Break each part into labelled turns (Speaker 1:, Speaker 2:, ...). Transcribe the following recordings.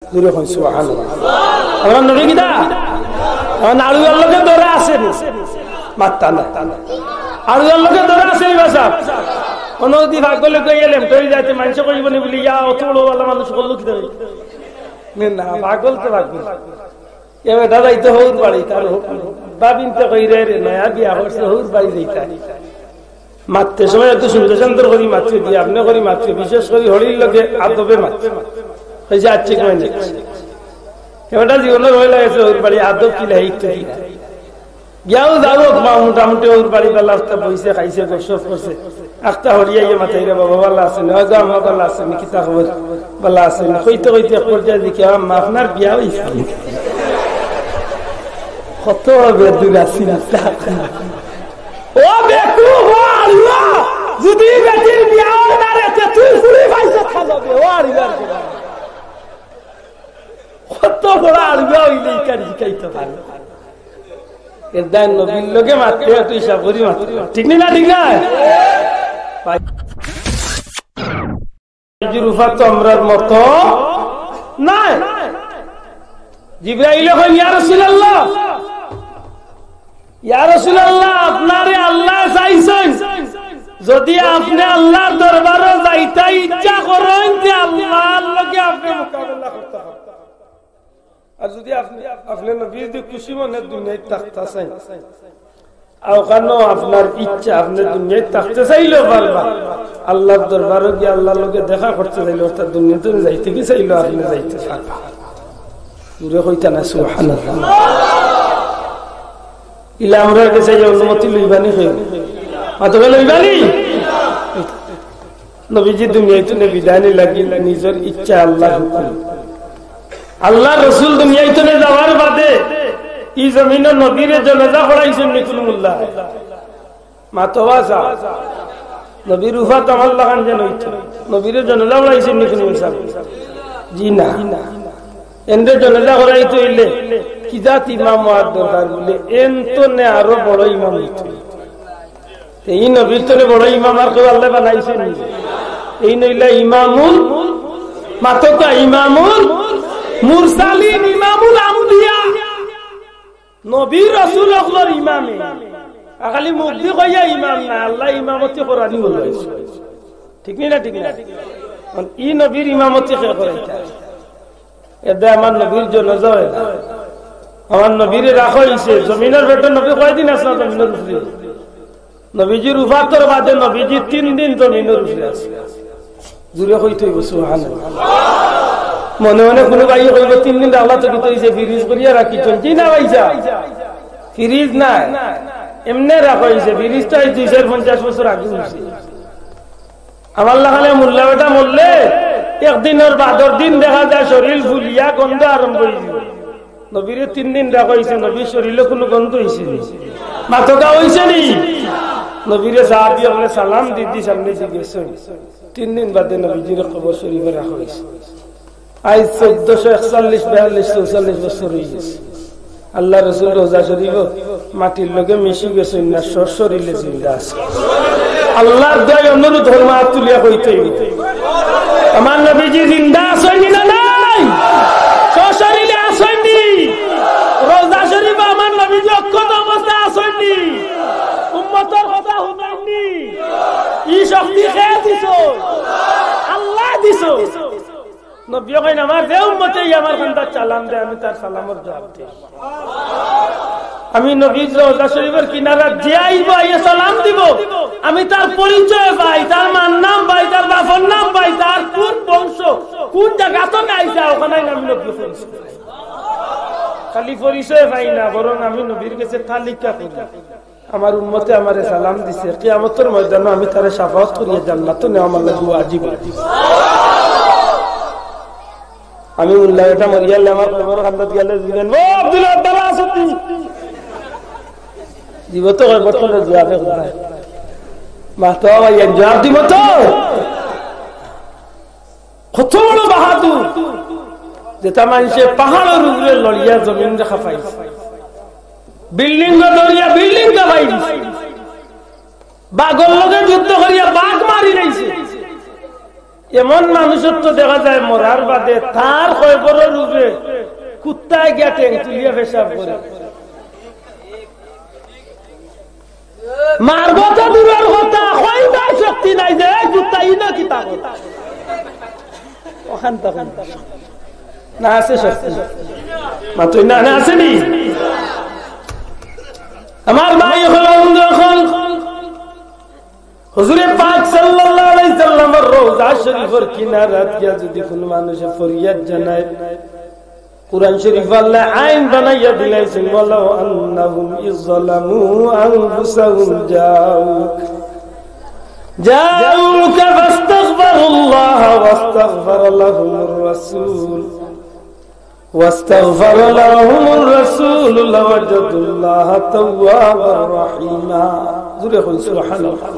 Speaker 1: জোরে কই সুবহানাল্লাহ। আমরা নবী কিদা নাড়ু আল্লাহকে ধরে আসেন মাত্তা না আর আল্লাহকে ধরে আসেন বাসা অনুদি ভাগলে কই এলাম তুই যাইতে মানুষ কইব নি বলি ইয়া অত বড় আল্লাহ মানুষ বললো কি দেবে না পাগল তো পাগল এবে দাদাই তো হউর বাড়ি তার বাবিন তো কই রে নয়া বিয়া হইছে হউর বাড়ি যাইতা মাত্তে সময় একটু সুন্দর সুন্দর করি মাত্রে দিয়ে আপনি করি মাত্রে বিশেষ করে হরির লোকে আদবে মাত্রে এই যে আচ্ছা কই না এবারটা জীবনের হয়ে লাগেছে ওর বাড়ি আদব কি লাইতে গিয়াও যাবো মোটামুটি ওর বাড়ি বেলা আস্তা বইছে খাইছে গোসব করছে আস্তা হরিয়াইয়ে মাথায় রে বাবা ভালো আছে না হয়তো আমার ভালো আছে নাকি তা খবর ভালো আছে না কইতে কইতে পর্যায়ে দেখি আপনার বিয়া হয়েছে কত বেদুর আছি ও বেকু আল্লাহ যদি বেটির বিয়া হয় না রে তুই ফুলি পাইছে খাবে ও আল্লাহ কত বড় আলগা হইলে কারি শিখাইতে পারে এর দান নবীর লোকে মারতে তুই হিসাব করি মারতে ঠিক না ঠিক না রুফাত তো আমরার মতো নাই জিবরাইল কই ইয়া রাসূলুল্লাহ ইয়া রাসূলুল্লাহ আপনারে আল্লাহ চাইছেন যদি আপনি আল্লাহর দরবারে যাইতে ইচ্ছা করেন যে আল্লাহর লগে আপনি মোকাবেলা করতে হবে আর যদি আপনি নবীর খুশি মনে দুনিয়ায় থাকতে চাই ওখানে আপনার ইচ্ছা আপনি দুনিয়ায় থাকতে চাইলেও পারবা আল্লাহর দরবারে গিয়ে আল্লাহর লোকে দেখা করতে চাইলে অর্থাৎ দুনিয়াতে যাইতে কি চাইলেও আপনি যাইতে পারবা দূরে হইতে না সুবহানাল্লাহ ইলা আমরা কাছে যে অনুমতি লইবানি হই মাতবে লইবানি নবীজি দুনিয়াতে বিদায় লাগি নিজের ইচ্ছা আল্লাহ হুকুম আল্লাহ রসুল দুনিয়ায় তো যাওয়ার বাদে ই জমিনের নবীরে জানাজা পড়াইছেন নিকুলুল্লাহ মাতওয়াজা নবীর উফাত আল্লাহ খান যেন নবীরে জানাজা পড়াইছেন নিকুলুল্লাহ জি না এন্ডে জানাজা পড়াইতে হইলে কি জাত ইমাম হওয়ার দরকার বলে এন তো নে আরো বড় ইমাম হইতে এই নবীর তো বড় ইমাম আর কেউ আল্লাহ বানাইছেন এই নইলে ইমামুল মাতকা ইমামুল মুরসালিন ইমামুল আম্বিয়া নবী রাসূল হলোর ইমামে খালি মুক্তি কইয়া ইমাম না আল্লাহ ইমামতি কোরআনি বলাইছে ঠিক না ঠিক না ই নবীর ইমামতি কে করাইতা এদা আমার নবীর জানাজা হয় না আমার নবীরে রাখা হইছে জমিনের ভেতর নবী কয়দিন আছে জমিনের উপরে নবীজির উফাতের বাদে নবীজি 3 দিন জমিনের উপরে আছে জুরে কইতে হইব সুবহানাল্লাহ মনে মনে কোনো ভাই কইব 3 দিন আল্লাহ তো কি তৈছে ফ্রিজ করিয়া রাখি চলছি না ভাইজা ফ্রিজ না এমনে রাখা হইছে ফ্রিজটা 250 বছর আগে হইছে আমার লাগালে মোল্লাটা মরলে একদিনের বাদর দিন দেখা যায় শরীর ফুলিয়া গন্ধ আরম্ভ হইছে নবীরে 3 দিন রাখা হইছে নবীর শরীরে কোনো গন্ধ হইছে না মাথা হইছে নি নবীরে সাহাবী হলে সালাম দিদি সামনে জিজ্ঞেস 3 দিন বাদে নবীজির কবর শরীফে রাখা হইছে আজ 1441-42-44 বছর হয়ে গেছে আল্লাহ রসুল রোজা শরীফ মাটির লোকে মিশি গেছে না শরীরে জিন্দা আছে আল্লাহর দয় অনুরোধ ধর্ম তুলিয়া হইতে আমার নবীজি জিন্দা আছেন না নাই শরীরে আসেননি রোজা শরীফ আমার নবীজি অক্ষত অবস্থায় আসেননি উম্মতের কথা শুনাইনি ই শক্তি খেয়ে দিছ আল্লাহ দিছ নবী কইন আমার যে উম্মতেই আমার বান্দা সালাম দেয় আমি তার সালামের জবাব দেই আমি নবীর রওজা শরীফের কিনারা যে আইব আইয়া সালাম দিব আমি তার পরিচয় পাই তার নাম পাই তার বাবার নাম পাই তার কোন বংশ কোন জায়গা তো আইসা ওখানে আমি নবী খালি পরিচয় পাই না বরং আমি নবীর কাছে তালিকা করি আমার উম্মতে আমারে সালাম দিছে কিয়ামতের ময়দানে আমি তারে শাফাআত করিয়া জান্নাতে নেওয়া আমার লাগি ওয়াজিব আমি উল্লাহ এটা মরিয়ালে আমার কবর খান্দাত গেলে দিবেন ও আব্দুল্লাহ দালা আসতি জীবত হয় বর্তমানে জবাবে কোথায় মাতা ভাই জবাব দিব তো কত বড় বাহাদুর যেটা মানুষে পাহাড়ের উপরে লড়িয়া জমিন দেখা পাইছে বিল্ডিং দরিয়া বিল্ডিং দাবাই দিছে বাঘর লগে যুদ্ধ করিয়া বাঘ মারি রাইছে এমন মানুষের তো দেখা যায় মরার বাদে তার খবরের রূপে কুত্তায় গিয়া ট্যাং তুলিয়া পেশাব করে মারব তো দূরের কথা হইবার শক্তি নাই যে কুত্তাই না কি তা কথা ওখান তখন না আছে শক্তি মাত্র না না আসেনি আমার ভাই হলো যখন হুজুরে পাক সাল্লাল্লাহু আলাইহি সাল্লামের রওজা শরীফের কিনারাত গিয়া যদি কোন মানুষে ফরিয়াদ জানায় কুরআন শরীফ আল্লাহ আইন বানাইয়া দিলেন বলো আন্নাহুম ইযলামু আনফুসাহুম জাউকা ফাস্তাগফিরুল্লাহ ওয়াস্তাগফার লাহুমুর রাসূল واستغفر لهم الرسول لوجدوا الله توابا رحيما سبحان الله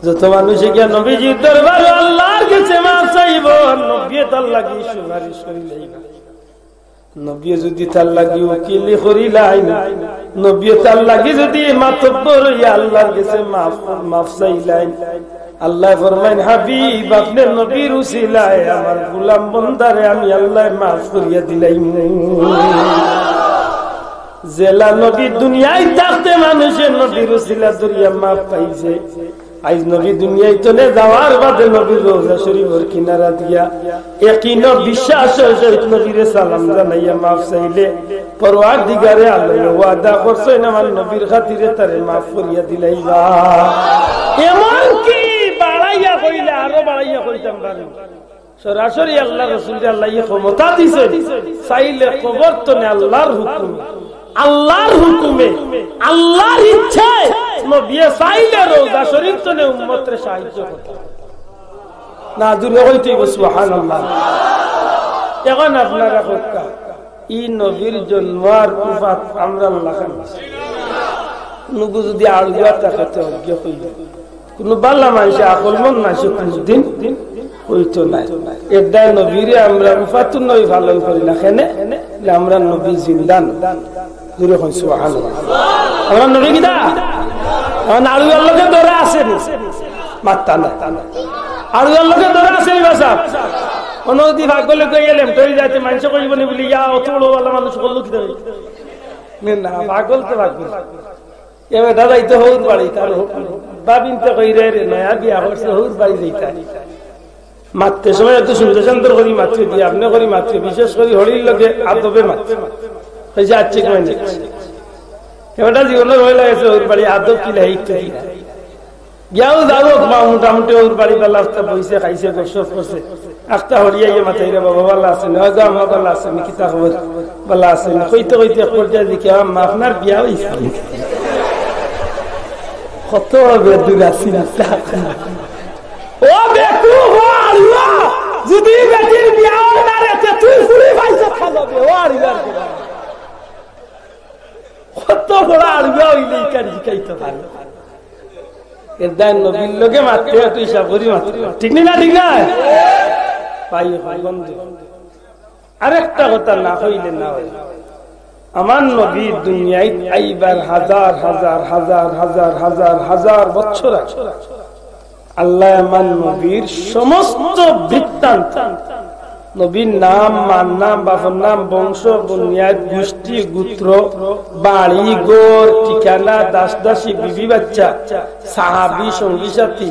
Speaker 1: যত মানুষ গিয়া নবীজির দরবারে আল্লাহর কাছে মাফ চাইব নবী তার লাগি সুপারিশ করিলাইবা নবী যদি তার লাগি ওকিলি করিলাইন নবী তার লাগি যদি মাতব্বর ইয়া আল্লাহর কাছে মাফ চাইলাইন আল্লাহ ফরমাইন হাবিব আপনি নবীর উসিলায় আমার গোলাম বান্দারে আমি আল্লাহ মাফ করিয়া দিলাম জেলা নবী দুনিয়ায় থাকতে মানুষের নবীর উসিলা দরিয়া মাফ পাইছে আজ নবী দুনিয়ায় চলে যাওয়ার বাদে নবীর রওজা শরীফের কিনারা দিয়া ইয়াকিন ও বিশ্বাসের সহিত নবীর সালাম জানাইয়া মাফ চাইলে পরওয়ারদিগারে আল্লাহ ওয়াদা করছেন আমার নবীর খাতিরে তারে মাফ করিয়া দিলাইবা এমন কি বাড়াইয়া কইলে আরো বাড়াইয়া কইতাম পারেন সরাসরি আল্লাহ রাসূল আল্লাহ ক্ষমতা দিয়েছে চাইলে কবর তো না আল্লাহর হুকুম আল্লাহর হুকুমে আল্লাহর ইচ্ছায় নবী চাইলে রওজা শরীফ তো উম্মতের সাহায্য করতে না দূরে হইতে সুবহানাল্লাহ এখন আপনারা কথা ই নবীর জন্মের উফাত আমরা আল্লাহ নবী যদি আলগা তাকাতে অজ্ঞ হইল কোন বালা মানুষ আকল মন মানুষ কোনদিন হইতো না এদায় নবীরে আমরা উফাতুন নবী পালন করি না কেনে আমরা নবী জিন্দান দূরে হই সুবহানাল্লাহ আমরা নবী কিদা আমরা আলগার লগে ধরে আছেন মাত্তা না আলগার লগে ধরে আছেন বাসা অনুদি ভাগলে কই এলাম তুই যাইতে মানুষ কইব নি বলি ইয়া অত বড় ওয়ালা মানুষ বললো কি না পাগল তো পাগল এবার দাদাই তো হৌর বাড়ি তার বাবিন তো কই রে নয়া বিয়া করছে হৌর বাড়ি যাইতা মাত্রে সময় একটু সুন্দর সুন্দর করি মাত্রে দিয়ে আপনি করি মাত্রে বিশেষ করে হরির লোকে আদবে মাত্রে হয়েছে আচ্ছে কই না এবারটা জীবনের হয়ে লাগেছে হৌর বাড়ি আদব কি লাইতে গিয়াও যাবো মোটামুটি ওর বাড়ি বেলা আস্তা বইছে খাইছে গোসব করছে আস্তা হরিয়াইয়ে মাথায় রে বাবা ভালো আছে না হয়তো আমার ভালো আছে নাকি তা খবর ভালো আছে না কইতে কইতে পর্যায়ে দেখি আপনার বিয়া হয়েছে কত বেদুর আছি ও বেকু যদি বেটির বিয়া না রেতে তুই ফুলি পাইছে খাবে ও আরিবার কত বড় আরিবা হইলে কারি খাইতে পারে নবীর লোকে মারতে তুই হিসাব করি মারতে ঠিক না ঠিক না পাই বন্ধু আরেকটা কথা না হইলে না হইলে আমার নবী দুনিয়ায় আইবার হাজার হাজার হাজার হাজার হাজার হাজার বছর আল্লাহ আমার নবীর সমস্ত বৃত্তান্ত নবীর নাম মান নাম বাবার নাম বংশ বুনিয়াদ গোষ্ঠী গোত্র বাড়ি গোর ঠিকানা দাস দাসী বিবি বাচ্চা সাহাবি সঙ্গী সাথী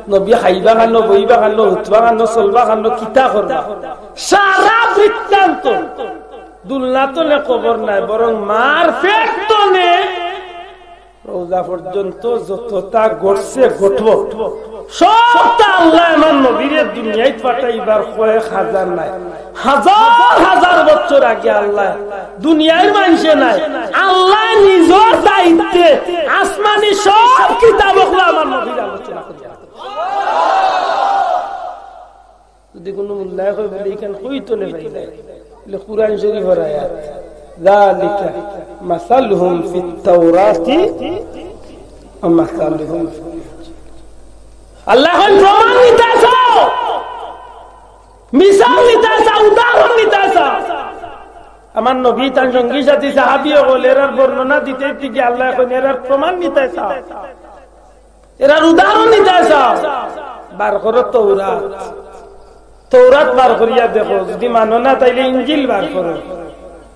Speaker 1: নবী খাইবা খানো বইবা খানো উঠবা খানো চলবা খানো কিতা করবা সারা বৃত্তান্ত দুলনা তো নে কবর নাই বরং মার পেট তো নে রোজা পর্যন্ত যতটা ঘটছে ঘটব সবটা আল্লাহ আমার নবীরে দুনিয়ায় পাঠাইবার কয়েক হাজার নাই হাজার হাজার বছর আগে আল্লাহ দুনিয়ার মানুষে নাই আল্লাহ নিজের দায়িত্বে আসমানি সব কিতাব আমার নবীর আলোচনা করে যদি কোনো মূল্যায় হয় বলে এখানে হইতো না ভাই কুরআন শরীফের আয়াত যালিকা মাসালুহুম ফিত তাওরাতি ওয়া মাসালুহুম আল্লাহ প্রমাণ নিতেছে মিসাল নিতেছে উদাহরণ নিতেছে আমার নবী তার সঙ্গী সাথী সাহাবীও বলের বর্ণনা দিতে দিকে আল্লাহ এখন এর প্রমাণ নিতেছে এর উদাহরণ নিতেছে বার করো তৌরাত তৌরাত বার করিয়া দেখো যদি মানো না তাইলে ইঞ্জিল বার করো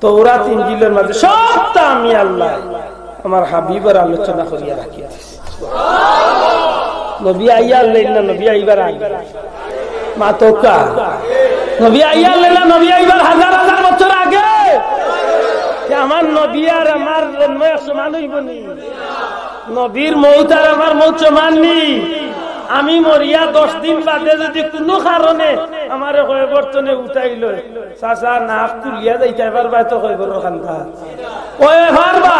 Speaker 1: তৌরাত ইঞ্জিলের মাঝে সবটা আমি আল্লাহ আমার হাবিবের আলোচনা করিয়া রাখিয়া নবী আইয়া আল্লাহ না নবী আইবার আগে মাতকা নবী আইয়া আল্লাহ নবী আইবার হাজার হাজার বছর আগে আমার নবী আর আমার জন্ম সমান হইব নি নবীর মৌত আর আমার মৌত সমান নি আমি মরিয়া 10 দিন বাদে যদি কোনো কারণে আমার বর্তনে উঠাইল চাচা নাক তুলিয়া যাইতে পারবা তো কইব খান্তা ওই পারবা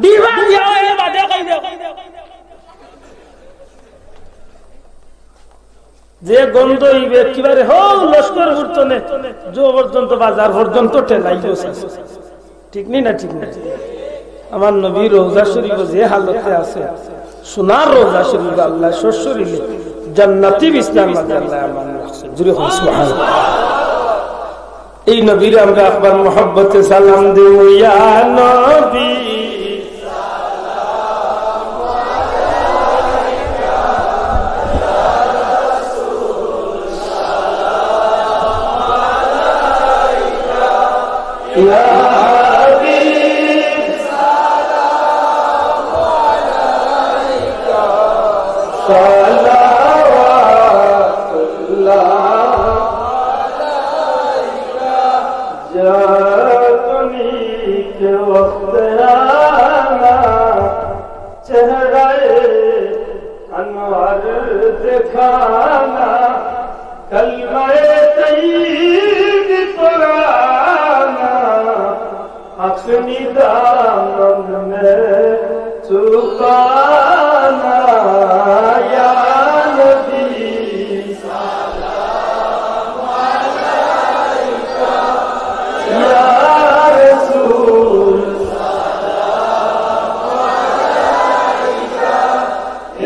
Speaker 1: দিবা যাও এ বাদে কইব যে গন্ধ হইবে কিবারে হো লস্কর বর্তনে যে পর্যন্ত বাজার পর্যন্ত ঠেলাইব ঠিক নি না ঠিক না আমার নবী রওজা শরীফ যে হালতে আছে সোনার রওজা শরীফ আল্লাহ শরীরে জান্নাতি বিছনার মধ্যে আল্লাহ আমান রাখছে জুরে সুবহানাল্লাহ এই নবীর আমরা একবার মহব্বতে সালাম দেব ইয়া নবী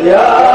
Speaker 2: Yeah.